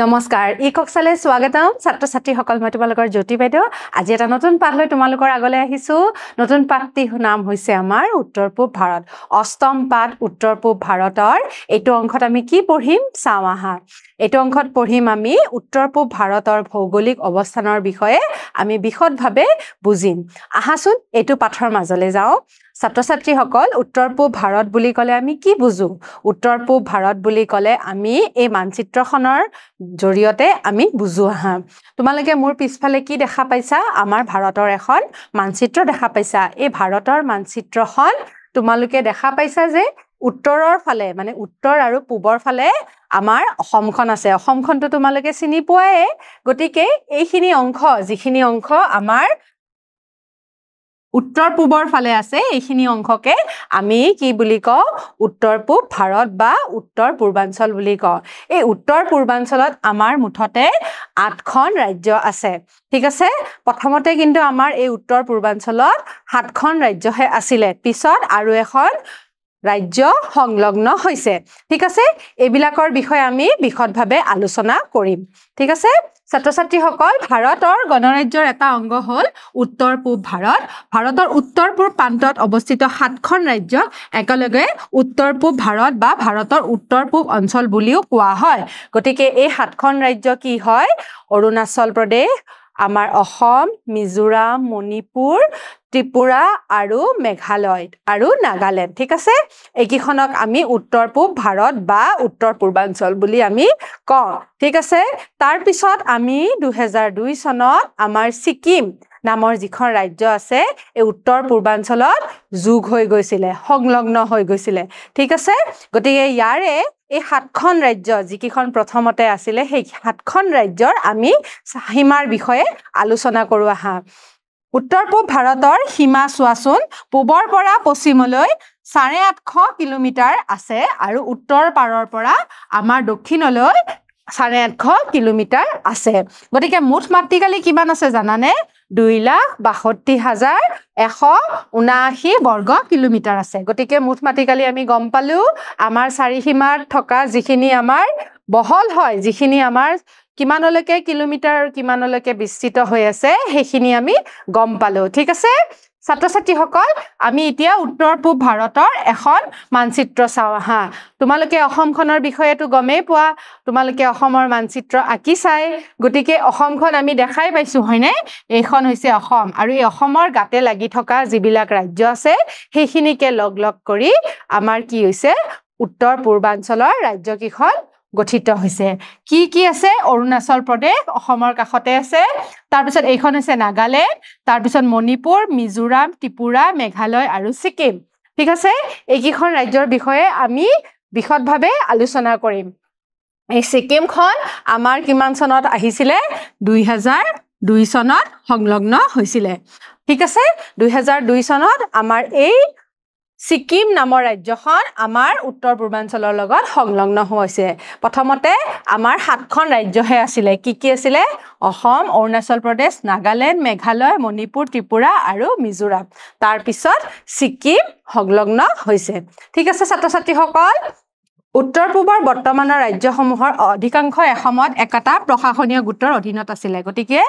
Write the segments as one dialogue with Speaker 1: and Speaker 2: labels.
Speaker 1: নমস্কাৰ ইকক্সালে স্বাগতম ছাত্ৰ ছাত্ৰী সকল মই তোমালোকৰ জ্যোতি বাইদেউ আজি এটা নতুন পাঠ লৈ তোমালোকৰ আগলৈ আহিছো নতুন পাঠটি নাম হৈছে আমাৰ উত্তৰ পূব ভাৰত অষ্টম পাঠ উত্তৰ পূব ভাৰতৰ এইটো অংশত আমি কি পঢ়িম চাওঁ আহা এইটো অংশত পঢ়িম আমি উত্তৰ পূব ভাৰতৰ ভৌগোলিক অৱস্থানৰ বিষয়ে আমি বিশদভাৱে বুজিম আহাচোন এইটো পাঠৰ মাজলৈ যাওঁ ছাত্ৰ ছাত্ৰী সকল উত্তৰ পূব ভাৰত বুলি ক'লে আমি কি বুজো উত্তৰ পূব ভাৰত বুলি ক'লে আমি এই মানচিত্ৰখনৰ জৰিয়তে আমি বুজো আহা তোমালোকে মোৰ পিছফালে কি দেখা পাইছা আমাৰ ভাৰতৰ এখন মানচিত্ৰ দেখা পাইছা এই ভাৰতৰ মানচিত্ৰখন তোমালোকে দেখা পাইছা যে উত্তৰৰ ফালে মানে উত্তৰ আৰু পূবৰ ফালে আমাৰ অসমখন আছে অসমখনটো তোমালোকে চিনি পোৱাই গতিকে এইখিনি অংশ যিখিনি অংশ আমাৰ উত্তৰ পূবৰ ফালে আছে এইখিনি অংশকে আমি কি বুলি কওঁ উত্তৰ পূব ভাৰত বা উত্তৰ পূৰ্বাঞ্চল বুলি কওঁ এই উত্তৰ পূৰ্বাঞ্চলত আমাৰ মুঠতে 8খন ৰাজ্য আছে ঠিক আছে প্ৰথমতে কিন্তু আমাৰ এই উত্তৰ পূৰ্বাঞ্চলত 7খন ৰাজ্যহে আছিলে পিছত আৰু এখন ৰাজ্য সংলগ্ন হৈছে ঠিক আছে এইবিলাকৰ বিষয়ে আমি বিশদভাৱে আলোচনা কৰিম ঠিক আছে ছাত্ৰ ছাত্ৰী সকল ভাৰতৰ গণৰাজ্যৰ এটা অংগ হ'ল উত্তৰ পূব ভাৰত ভাৰতৰ উত্তৰ পূব প্ৰান্তত অৱস্থিত 7খন ৰাজ্য একেলগে উত্তৰ পূব ভাৰত বা ভাৰতৰ উত্তৰ পূব অঞ্চল বুলিও কোৱা হয় গতিকে এই 7খন ৰাজ্য কি হয় অৰুণাচল প্ৰদেশ আমাৰ অসম মিজোৰাম মণিপুৰ ত্ৰিপুৰা আৰু মেঘালয় আৰু নাগালেণ্ড ঠিক আছে এইকিখনক আমি উত্তৰ পূব ভাৰত বা উত্তৰ পূৰ্বাঞ্চল বুলি আমি কওঁ ঠিক আছে তাৰ পিছত আমি 2002 চনত আমাৰ ছিকিম নামৰ যিখন ৰাজ্য আছে এই উত্তৰ পূৰ্বাঞ্চলত যোগ হৈ গৈছিলে সংলগ্ন হৈ গৈছিলে ঠিক আছে গতিকে ইয়াৰে এই 7খন ৰাজ্য যিকিখন প্ৰথমতে আছিলে সেই 7খন ৰাজ্যৰ আমি সীমাৰ বিষয়ে আলোচনা কৰো আহা উত্তৰ পূব ভাৰতৰ সীমা চোৱাচোন পূবৰ পৰা পশ্চিমলৈ 850 কিলোমিটাৰ আছে আৰু উত্তৰ পাৰৰ পৰা আমাৰ দক্ষিণলৈ 850 কিলোমিটাৰ আছে গতিকে মুঠ মাটিকালি কিমান আছে জানানে 2,62,179 বৰ্গ কিলোমিটাৰ আছে গতিকে মুঠ মাটিকালি আমি গম পালো আমাৰ চাৰিসীমাত থকা যিখিনি আমাৰ বহল হয় যিখিনি আমাৰ কিমানলৈকে কিলোমিটাৰ কিমানলৈকে বিস্তৃত হৈ আছে সেইখিনি আমি গম পালো ঠিক আছে ছাত্ৰ ছাত্ৰীসকল আমি এতিয়া উত্তৰ পূব ভাৰতৰ এখন মানচিত্ৰ চাওঁ আহা তোমালোকে অসমখনৰ বিষয়েটো গমেই পোৱা তোমালোকে অসমৰ মানচিত্ৰ আঁকি চাই গতিকে অসমখন আমি দেখাই পাইছো হয়নে এইখন হৈছে অসম আৰু এই অসমৰ গাতে লাগি থকা যিবিলাক ৰাজ্য আছে সেইখিনিকে লগ কৰি আমাৰ কি হৈছে উত্তৰ পূৰ্বাঞ্চলৰ ৰাজ্যকিখন গঠিত হৈছে কি আছে অৰুণাচল প্ৰদেশ অসমৰ কাষতে আছে তাৰ পিছত এইখন হৈছে নাগালেণ্ড তাৰ পিছত মণিপুৰ মিজোৰাম ত্ৰিপুৰা মেঘালয় আৰু ছিকিম ঠিক আছে এইকিখন ৰাজ্যৰ বিষয়ে আমি বিশদভাৱে আলোচনা কৰিম এই ছিকিমখন আমাৰ কিমান চনত আহিছিলে 2002 চনত সংলগ্ন হৈছিলে ঠিক আছে 2002 চনত আমাৰ এই ছিকিম নামৰ ৰাজ্যখন আমাৰ উত্তৰ পূৰ্বাঞ্চলৰ লগত সংলগ্ন হৈছে প্ৰথমতে আমাৰ 7খন ৰাজ্যহে আছিলে কি আছিলে অসম অৰুণাচল প্ৰদেশ নাগালেণ্ড মেঘালয় মণিপুৰ ত্ৰিপুৰা আৰু মিজোৰাম তাৰ পিছত ছিকিম সংলগ্ন হৈছে ঠিক আছে ছাত্ৰ ছাত্ৰীসকল উত্তৰ পূবৰ বৰ্তমানৰ ৰাজ্যসমূহৰ অধিকাংশ এসময়ত একেটা প্ৰশাসনীয় গোটৰ অধীনত আছিলে গতিকে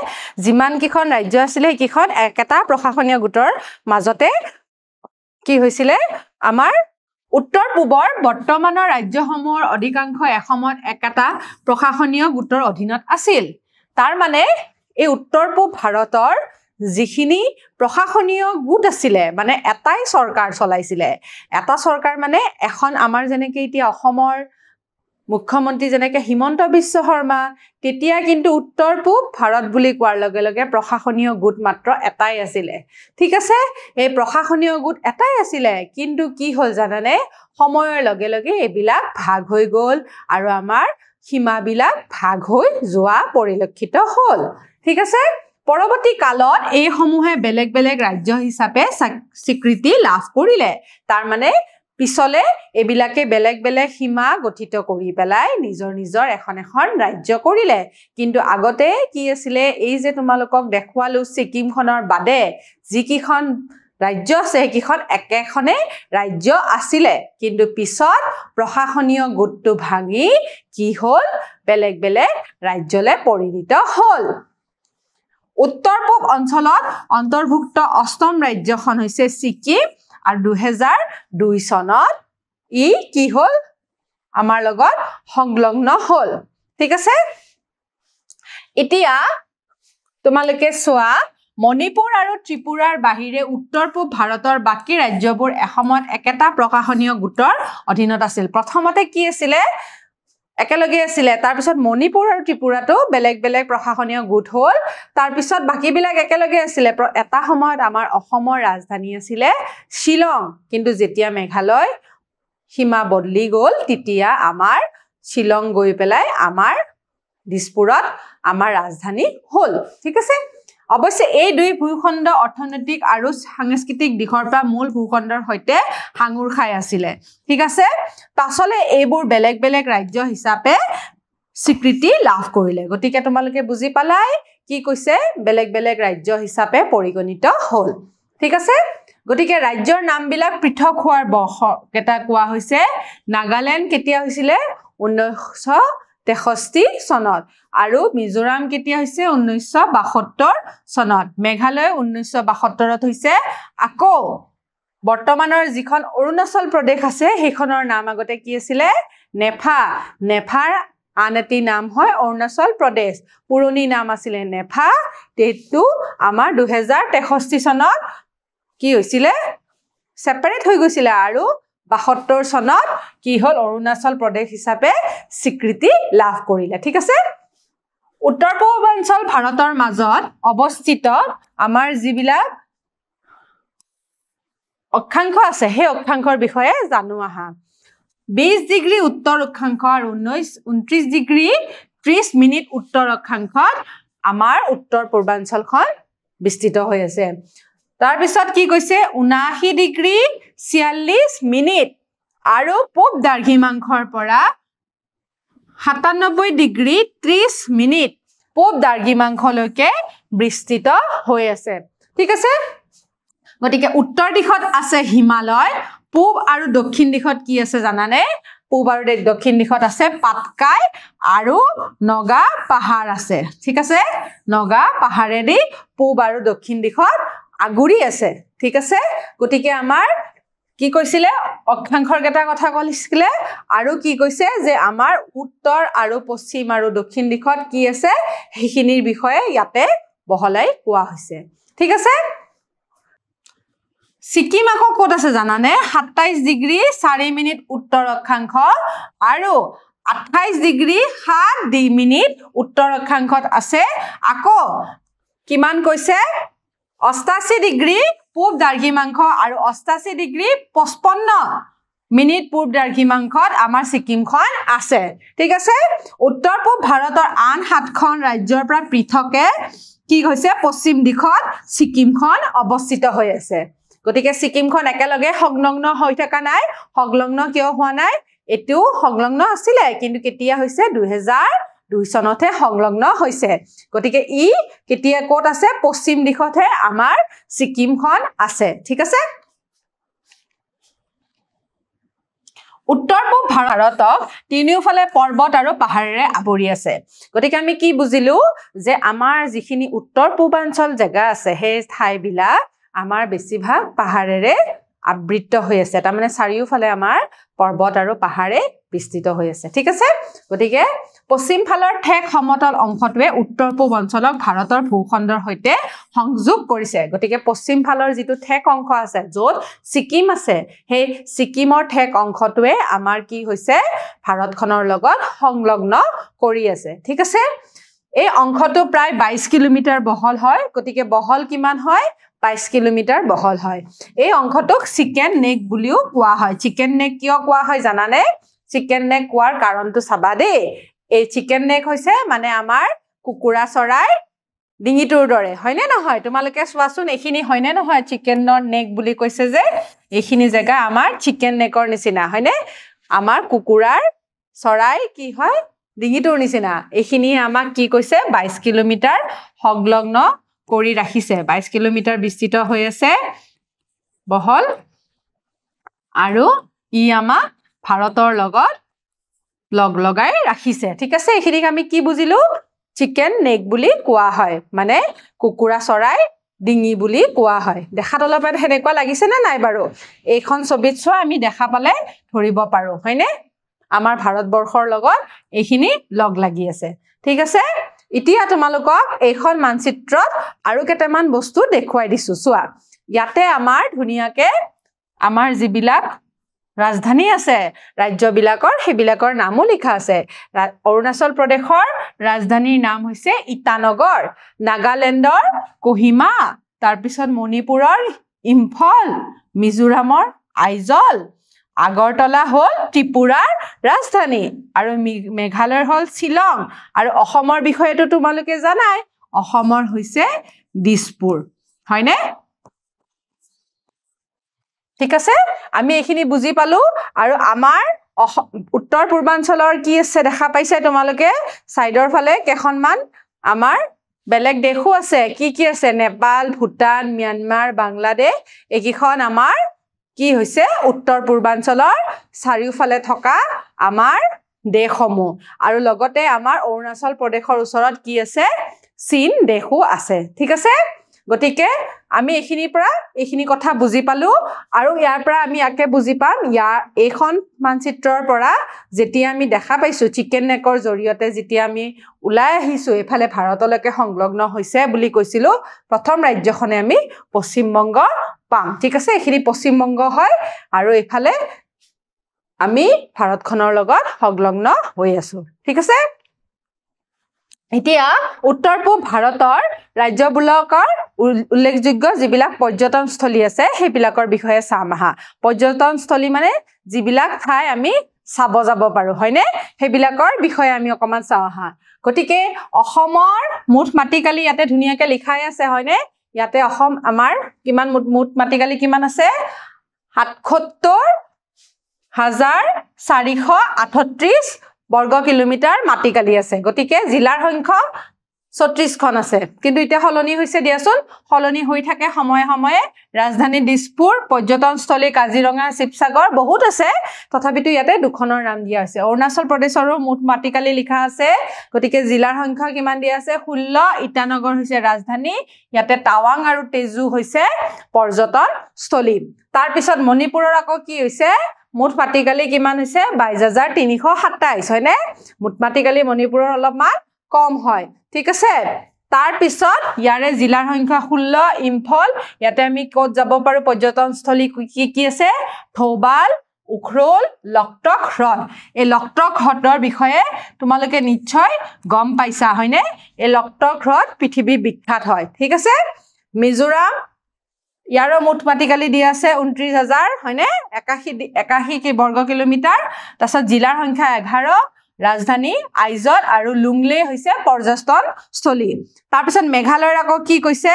Speaker 1: যিমান কিখন ৰাজ্য আছিলে সেইকিখন একেটা প্ৰশাসনীয় গোটৰ মাজতে কি হৈছিলে আমাৰ উত্তৰ পূবৰ বৰ্তমানৰ ৰাজ্যসমূহৰ অধিকাংশ এসময়ত একেটা প্ৰশাসনীয় গোটৰ অধীনত আছিল তাৰ মানে এই উত্তৰ পূব ভাৰতৰ যিখিনি প্ৰশাসনীয় গোট আছিলে মানে এটাই চৰকাৰ চলাইছিলে এটা চৰকাৰ মানে এখন আমাৰ যেনেকৈ এতিয়া অসমৰ মুখ্যমন্ত্ৰী যেনেকৈ হিমন্ত বিশ্ব শৰ্মা তেতিয়া কিন্তু উত্তৰ পূব ভাৰত বুলি কোৱাৰ লগে লগে প্ৰশাসনীয় গোট মাত্ৰ এটাই আছিলে ঠিক আছে এই প্ৰশাসনীয় গোট এটাই আছিলে কিন্তু কি হ'ল জানানে সময়ৰ লগে লগে এইবিলাক ভাগ হৈ গ'ল আৰু আমাৰ সীমাবিলাক ভাগ হৈ যোৱা পৰিলক্ষিত হ'ল ঠিক আছে পৰৱৰ্তী কালত এই সমূহে বেলেগ বেলেগ ৰাজ্য হিচাপে স্বীকৃতি লাভ কৰিলে তাৰ মানে পিছলে এইবিলাকে বেলেগ বেলেগ সীমা গঠিত কৰি পেলাই নিজৰ এখন ৰাজ্য কৰিলে কিন্তু আগতে কি আছিলে এই যে তোমালোকক দেখুৱালো ছিকিমখনৰ বাদে যিকিখন ৰাজ্য আছে কিখন একেখনে ৰাজ্য আছিলে কিন্তু পিছত প্ৰশাসনীয় গোটটো ভাঙি কি হ'ল বেলেগ বেলেগ ৰাজ্যলে পৰিণত হ'ল উত্তৰ পূব অঞ্চলত অন্তৰ্ভুক্ত অষ্টম ৰাজ্যখন হৈছে ছিকিম আৰু 2002 চনত ই কি হ'ল আমাৰ লগত সংলগ্ন হ'ল ঠিক আছে এতিয়া তোমালোকে চোৱা মণিপুৰ আৰু ত্ৰিপুৰাৰ বাহিৰে উত্তৰ পূব ভাৰতৰ বাকি ৰাজ্যবোৰ এসময়ত একেটা প্ৰশাসনীয় গোটৰ অধীনত আছিল প্ৰথমতে কি আছিল একেলগে আছিল তাৰ পিছত মণিপুৰ আৰু ত্ৰিপুৰাটো বেলেগ বেলেগ প্ৰশাসনীয় গোট হ'ল তাৰ পিছত বাকি বিলাক একেলগে আছিল এটা সময়ত আমাৰ অসমৰ ৰাজধানী আছিল শিলং কিন্তু যেতিয়া মেঘালয় সীমা বদলি গ'ল তেতিয়া আমাৰ শিলং গৈ পেলাই আমাৰ দিছপুৰত আমাৰ ৰাজধানী হ'ল ঠিক আছে অৱশ্যে এই দুই ভূখণ্ড অৰ্থনৈতিক আৰু সাংস্কৃতিক দিশৰ পৰা মূল ভূখণ্ডৰ সৈতে হাঙুৰ খাই আছিল ঠিক আছে পাছলে এইবোৰ বেলেগ বেলেগ ৰাজ্য হিচাপে স্বীকৃতি লাভ কৰিলে গতিকে তোমালোকে বুজি পালাই কি কৈছে বেলেগ বেলেগ ৰাজ্য হিচাপে পৰিগণিত হ'ল ঠিক আছে গতিকে ৰাজ্যৰ নামবিলাক পৃথক হোৱাৰ কেটা কোৱা হৈছে নাগালেণ্ড কেতিয়া হৈছিল 1963 চনত আৰু মিজোৰাম কেতিয়া হৈছে 1972 চনত মেঘালয় 1972ত হৈছে আকৌ বৰ্তমানৰ যিখন অৰুণাচল প্ৰদেশ আছে সেইখনৰ নাম আগতে কি আছিল নেফাৰ আন এটি নাম হয় অৰুণাচল প্ৰদেশ পুৰণি নাম আছিল নেফা তেটো আমাৰ 2063 চনত কি হৈছিল সেপাৰেট হৈ গৈছিল আৰু 72 চনত কি হ'ল অৰুণাচল প্ৰদেশ হিচাপে স্বীকৃতি লাভ কৰিলে ঠিক আছে উত্তৰ পূৰ্বাঞ্চল ভাৰতৰ মাজত অৱস্থিত আমাৰ যিবিলাক অক্ষাংশ আছে সেই অক্ষাংশৰ বিষয়ে জানো আহা 20 ডিগ্ৰী উত্তৰ অক্ষাংশ আৰু 29 ডিগ্ৰী 30 মিনিট উত্তৰ অক্ষাংশত আমাৰ উত্তৰ পূৰ্বাঞ্চলখন বিস্তৃত হৈ আছে তাৰ পিছত কি কৈছে 79 ডিগ্ৰী 46 মিনিট আৰু পূব দ্ৰাঘিমাংশৰ পৰা 97 ডিগ্ৰী 30 মিনিট পূব দ্ৰাঘিমাংশলৈকে বিস্তৃত হৈ আছে ঠিক আছে গতিকে উত্তৰ দিশত আছে হিমালয় পূব আৰু দক্ষিণ দিশত কি আছে জানানে পূব আৰু দক্ষিণ দিশত আছে পাটকাই আৰু নগা পাহাৰ আছে ঠিক আছে নগা পাহাৰেদি পূব আৰু দক্ষিণ দিশত আগুৰি আছে ঠিক আছে গতিকে আমাৰ কি কৈছিলে অক্ষাংশৰ কেটা কথা কৈছিলে আৰু কি কৈছে যে আমাৰ উত্তৰ আৰু পশ্চিম আৰু দক্ষিণ দিশত কি আছে সেইখিনিৰ বিষয়ে ইয়াতে বহলাই কোৱা হৈছে ঠিক আছে সিকিম আকৌ ক'ত আছে জানানে 27 ডিগ্ৰী 4 মিনিট উত্তৰ অক্ষাংশ আৰু 28 ডিগ্ৰী 7 মিনিট উত্তৰ অক্ষাংশত আছে আকৌ কিমান কৈছে 88 ডিগ্ৰী পূব দ্ৰাঘিমাংশ আৰু 88 ডিগ্ৰী 55 মিনিট পূব দ্ৰাঘিমাংশত আমাৰ সিকিমখন আছে ঠিক আছে উত্তৰ পূব ভাৰতৰ আন 7খন ৰাজ্যৰ পৰা পৃথকে কি হৈছে পশ্চিম দিশত সিকিমখন অৱস্থিত হৈ আছে গতিকে সিকিমখন একেলগে সংলগ্ন হৈ থকা নাই সংলগ্ন কিয় হোৱা নাই এটো সংলগ্ন আছিল কিন্তু কেতিয়া হৈছে 2002 চনতে সংলগ্ন হৈছে গতিকে ই কেতিয়া ক'ত আছে পশ্চিম দিশতহে আমাৰ সিকিমখন আছে ঠিক আছে উত্তৰ পূব ভাৰতক তিনিওফালে পৰ্বত আৰু পাহাৰেৰে আৱৰি আছে গতিকে আমি কি বুজিলো যে আমাৰ যিখিনি উত্তৰ পূৰ্বাঞ্চল জায়গা আছে সেই ঠাইবিলাক আমাৰ বেছিভাগ পাহাৰেৰে আবৃত হৈ আছে তাৰ মানে চাৰিওফালে আমাৰ পৰ্বত আৰু পাহাৰে বিস্তৃত হৈ আছে ঠিক আছে গতিকে পশ্চিম ফালৰ ঠেক সমতল অংশটোৱে উত্তৰ পূব অঞ্চলক ভাৰতৰ ভূখণ্ডৰ সৈতে সংযোগ কৰিছে গতিকে পশ্চিম ফালৰ যিটো ঠেক অংশ আছে য'ত সিকিম আছে সেই সিকিমৰ ঠেক অংশটোৱে আমাৰ কি হৈছে ভাৰতখনৰ লগত সংলগ্ন কৰি আছে ঠিক আছে এই অংশটো প্ৰায় 22 কিলোমিটাৰ বহল হয় গতিকে বহল কিমান হয় 22 কিলোমিটাৰ বহল হয় এই অংশটোক চিকেন নেক বুলিও কোৱা হয় চিকেন নেক কিয় কোৱা হয় জানানে চিকেন নেক কোৱাৰ কাৰণটো চাবা দেই এই চিকেন নেক হৈছে মানে আমাৰ কুকুৰা চৰাই ডিঙিটোৰ দৰে হয়নে নহয় তোমালোকে চোৱাচোন এখিনি হয়নে নহয় চিকেনৰ নেক বুলি কৈছে যে এখিনি জায়গা আমাৰ চিকেন নেকৰ নিচিনা হয়নে আমাৰ কুকুৰাৰ চৰাই কি হয় ডিঙিটোৰ নিচিনা এখিনি আমাক কি কৈছে 22 কিলোমিটাৰ সংলগ্ন কৰি ৰাখিছে 22 কিলোমিটাৰ বিস্তৃত হৈ আছে বহল আৰু ই আমাক ভাৰতৰ লগত লগ লগাই ৰাখিছে ঠিক আছে এইখিনিক আমি কি বুজিলো চিকেন নেক বুলি কোৱা হয় মানে কুকুৰা চৰাই ডিঙি বুলি কোৱা হয় দেখাত অলপমান হেনেকুৱা লাগিছে না নাই বাৰু এইখন ছবিত চোৱা আমি দেখা পালে ধৰিব পাৰো হয়নে আমাৰ ভাৰতবৰ্ষৰ লগত এইখিনি লগ লাগি আছে ঠিক আছে এতিয়া তোমালোকক এইখন মানচিত্ৰত আৰু কেইটামান বস্তু দেখুৱাই দিছো চোৱা ইয়াতে আমাৰ ধুনিয়াকে আমাৰ যিবিলাক ৰাজধানী আছে ৰাজ্যবিলাকৰ হেবিলাকৰ নামও লিখা আছে অৰুণাচল প্ৰদেশৰ ৰাজধানীৰ নাম হৈছে ইটানগৰ নাগালেণ্ডৰ কোহিমা তাৰ পিছত মণিপুৰৰ ইম্ফল মিজোৰামৰ আইজল আগৰতলা হল ত্ৰিপুৰাৰ ৰাজধানী আৰু মেঘালয়ৰ হল শিলং আৰু অসমৰ বিষয়েটো তোমালোকে জানাই অসমৰ হৈছে দিছপুৰ হয়নে ঠিক আছে আমি এইখিনি বুজি পালো আৰু আমাৰ উত্তৰ পূৰ্বাঞ্চলৰ কি আছে দেখা পাইছে তোমালোকে সাইডৰ ফালে কেখনমান আমাৰ বেলেগ দেশো আছে কি আছে নেপাল ভুটান म्यांमार বাংলাদেশ একিখন আমাৰ কি হৈছে উত্তৰ পূৰ্বাঞ্চলৰ চাৰিওফালে থকা আমাৰ দেশসমূহ আৰু লগতে আমাৰ অৰুণাচল প্ৰদেশৰ ওচৰত কি আছে চীন দেশো আছে ঠিক আছে গতিকে আমি এইখিনিৰ পৰা এইখিনি কথা বুজি পালো আৰু ইয়াৰ পৰা আমি আকে বুজি পাম ইয়াৰ এইখন মানচিত্ৰৰ পৰা যেতিয়া আমি দেখা পাইছো চিকেন নেকৰ জৰিয়তে যেতিয়া আমি উলাই আহিছো এফালে ভাৰতলৈকে সংলগ্ন হৈছে বুলি কৈছিলো প্ৰথম ৰাজ্যখনে আমি পশ্চিম বংগ পাম ঠিক আছে এইখিনি পশ্চিম বংগ হয় আৰু এফালে আমি ভাৰতখনৰ লগত সংলগ্ন হৈ আছো ঠিক আছে এতিয়া উত্তৰ পূব ভাৰতৰ ৰাজ্যবিলাকৰ উল্লেখযোগ্য যিবিলাক পৰ্যটনস্থলী আছে সেইবিলাকৰ বিষয়ে চাম আহা পৰ্যটনস্থলী মানে যিবিলাক ঠাই আমি চাব যাব পাৰো হয়নে সেইবিলাকৰ বিষয়ে আমি অকমান চাও আহা গতিকে অসমৰ মুঠ মাটিকালি ইয়াতে ধুনিয়াকে লিখাই আছে হয়নে ইয়াতে অসম আমাৰ কিমান মুঠ মাটিকালি কিমান আছে ৭৭,৪38 বৰ্গ কিলোমিটাৰ মাটিকালি আছে গতিকে জিলাৰ সংখ্যা ৩৬ খন আছে কিন্তু এটা হলনি হৈছে দিয়াচোন হলনি হৈ থাকে সময়ে সময়ে ৰাজধানী দিছপুৰ পৰ্যটনস্থলী কাজিৰঙা শিৱসাগৰ বহুত আছে তথাপিতো ইয়াতে দুখনৰ নাম দিয়া আছে অৰুণাচল প্ৰদেশৰো মুঠ মাটিকালি লিখা আছে গতিকে জিলাৰ সংখ্যা কিমান দিয়া আছে ১৬ ইটানগৰ হৈছে ৰাজধানী ইয়াতে টাৱাং আৰু তেজু হৈছে পৰ্যটনস্থলী তাৰ পিছত মণিপুৰৰ আকৌ কি হৈছে মুঠ মাটিকালি কিমান হৈছে ২২,৩২৭ হয়নে মুঠ মাটিকালি মণিপুৰৰ অলপমান কম হয় ঠিক আছে তাৰ পিছত ইয়াৰে জিলাৰ সংখ্যা ১৬ ইম্ফল ইয়াতে আমি ক'ত যাব পাৰো পৰ্যটনস্থলী কি আছে থৌবাল উখৰুল লকটক হ্ৰদ এই লকটক হ্ৰদৰ বিষয়ে তোমালোকে নিশ্চয় গম পাইছা হয়নে এই লকটক হ্ৰদ পৃথিৱী বিখ্যাত হয় ঠিক আছে মিজোৰাম ইয়াৰো মুঠ মাটিকালি দিয়া আছে ২৯,০০০ হয়নে ৮১ কি বৰ্গ কিলোমিটাৰ তাৰছত জিলাৰ সংখ্যা ১১ ৰাজধানী আইজল আৰু লুংলে হৈছে পৰ্যটনস্থলী তাৰ পিছত মেঘালয়ৰ আকৌ কি কৈছে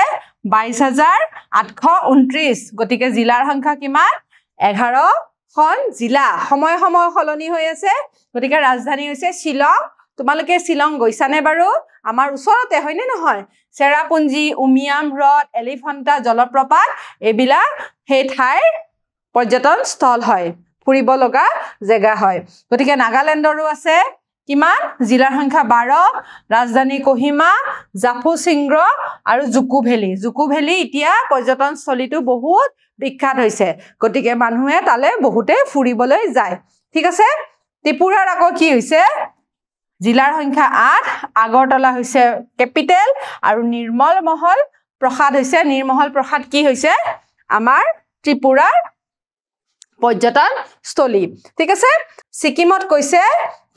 Speaker 1: ২২,৮২৯ গতিকে জিলাৰ সংখ্যা কিমান ১১ খন জিলা সময় সময় সলনি হৈ আছে গতিকে ৰাজধানী হৈছে শিলং তোমালোকে শিলং গৈছানে বাৰু আমাৰ ওচৰতে হয়নে নহয় চেৰাপুঞ্জি উমিয়াম হ্ৰদ এলিফেণ্টা জলপ্ৰপাত এইবিলাক সেই ঠাইৰ পৰ্যটনস্থল হয় ফুৰিব লগা জেগা হয় গতিকে নাগালেণ্ডৰো আছে কিমান জিলাৰ সংখ্যা ১২ ৰাজধানী কোহিমা জাফুচিংগ্ৰ আৰু জুকু ভেলি এতিয়া পৰ্যটনস্থলীটো বহুত বিখ্যাত হৈছে গতিকে মানুহে তালে বহুতে ফুৰিবলৈ যায় ঠিক আছে ত্ৰিপুৰাৰ আকৌ কি হৈছে জিলাৰ সংখ্যা ৮ আগৰতলা হৈছে কেপিটেল আৰু নিৰ্মল মহল প্ৰসাদ কি হৈছে আমাৰ ত্ৰিপুৰাৰ পৰ্যটনস্থলী ঠিক আছে সিকিমত কৈছে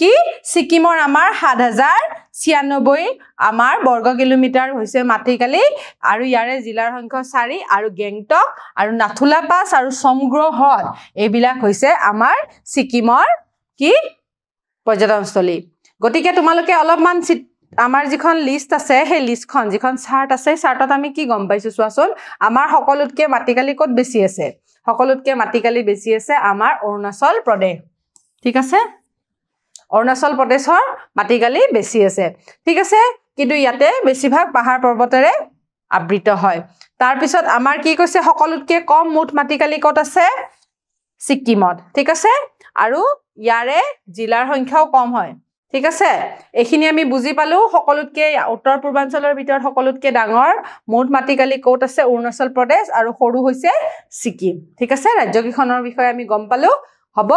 Speaker 1: কি সিকিমৰ আমাৰ ৭,০৯৬ আমাৰ বৰ্গ কিলোমিটাৰ হৈছে মাটিকালি আৰু ইয়াৰে জিলাৰ সংখ্যা ৪ আৰু গেংটক আৰু নাথুলা পাছ আৰু সমগ্ৰ হ্ৰদ এইবিলাক হৈছে আমাৰ সিকিমৰ কি পৰ্যটনস্থলী গতিকে তোমালোকে অলপমান আমাৰ যিখন লিষ্ট আছে সেই লিষ্টখন যিখন চাৰ্ট আছে চাৰ্টত আমি কি গম পাইছো চোৱাচোন আমাৰ সকলোতকে মাটিকালি ক'ত বেছি আছে সকলোতকে মাটিকালি বেছি আছে আমাৰ অৰুণাচল প্ৰদেশ ঠিক আছে অৰুণাচল প্ৰদেশৰ মাটিকালি বেছি আছে ঠিক আছে কিন্তু ইয়াতে বেছিভাগ পাহাৰ পৰ্বতেৰে আবৃত হয় তাৰ পিছত আমাৰ কি কৈছে সকলোতকৈ কম মুঠ মাটিকালি ক'ত আছে ছিকিমত ঠিক আছে আৰু ইয়াৰে জিলাৰ সংখ্যাও কম হয় ঠিক আছে এইখিনি আমি বুজি পালো সকলোতকৈ উত্তৰ পূৰ্বাঞ্চলৰ ভিতৰত সকলোতকৈ ডাঙৰ মুঠ মাটিকালি ক'ত আছে অৰুণাচল প্ৰদেশ আৰু সৰু হৈছে ছিকিম ঠিক আছে ৰাজ্যকেইখনৰ বিষয়ে আমি গম পালো হ'ব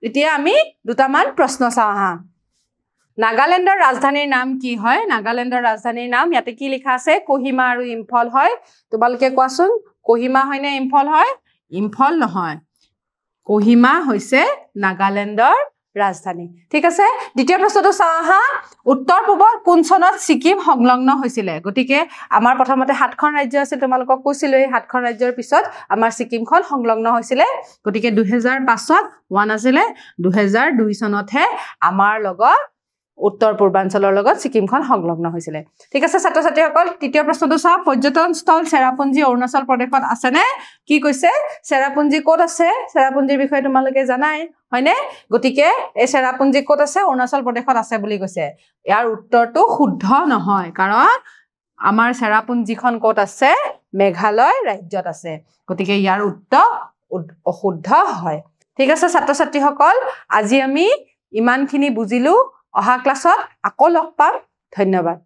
Speaker 1: এতিয়া আমি দুটামান প্ৰশ্ন চাওঁ হা নাগালেণ্ডৰ ৰাজধানীৰ নাম কি হয় নাগালেণ্ডৰ ৰাজধানীৰ নাম ইয়াতে কি লিখা আছে কোহিমা আৰু ইম্ফল হয় তোমালোকে কোৱাচোন কোহিমা হয় নে ইম্ফল হয় ইম্ফল নহয় কোহিমা হৈছে নাগালেণ্ডৰ ৰাজধানী ঠিক আছে দ্বিতীয় প্ৰশ্নটো চাওঁ আহা উত্তৰ পূবৰ কোন চনত ছিকিম সংলগ্ন হৈছিলে গতিকে আমাৰ প্ৰথমতে 7খন ৰাজ্য আছিল তোমালোকক কৈছিলো এই 7খন ৰাজ্যৰ পিছত আমাৰ ছিকিমখন সংলগ্ন হৈছিলে গতিকে 2005ত ওৱান আছিলে 2002 চনতহে আমাৰ লগত উত্তৰ পূৰ্বাঞ্চলৰ লগত ছিকিমখন সংলগ্ন হৈছিলে ঠিক আছে ছাত্ৰ ছাত্ৰীসকল তৃতীয় প্ৰশ্নটো চাওঁ পৰ্যটনস্থল চেৰাপুঞ্জী অৰুণাচল প্ৰদেশত আছেনে কি কৈছে চেৰাপুঞ্জী ক'ত আছে চেৰাপুঞ্জীৰ বিষয়ে তোমালোকে জানাই হয়নে গতিকে এই চেৰাপুঞ্জী ক'ত আছে অৰুণাচল প্ৰদেশত আছে বুলি কৈছে ইয়াৰ উত্তৰটো শুদ্ধ নহয় কাৰণ আমাৰ চেৰাপুঞ্জীখন ক'ত আছে মেঘালয় ৰাজ্যত আছে গতিকে ইয়াৰ উত্তৰ অশুদ্ধ হয় ঠিক আছে ছাত্ৰ ছাত্ৰীসকল আজি আমি ইমানখিনি বুজিলো অহা ক্লাছত আকৌ লগ পাম ধন্যবাদ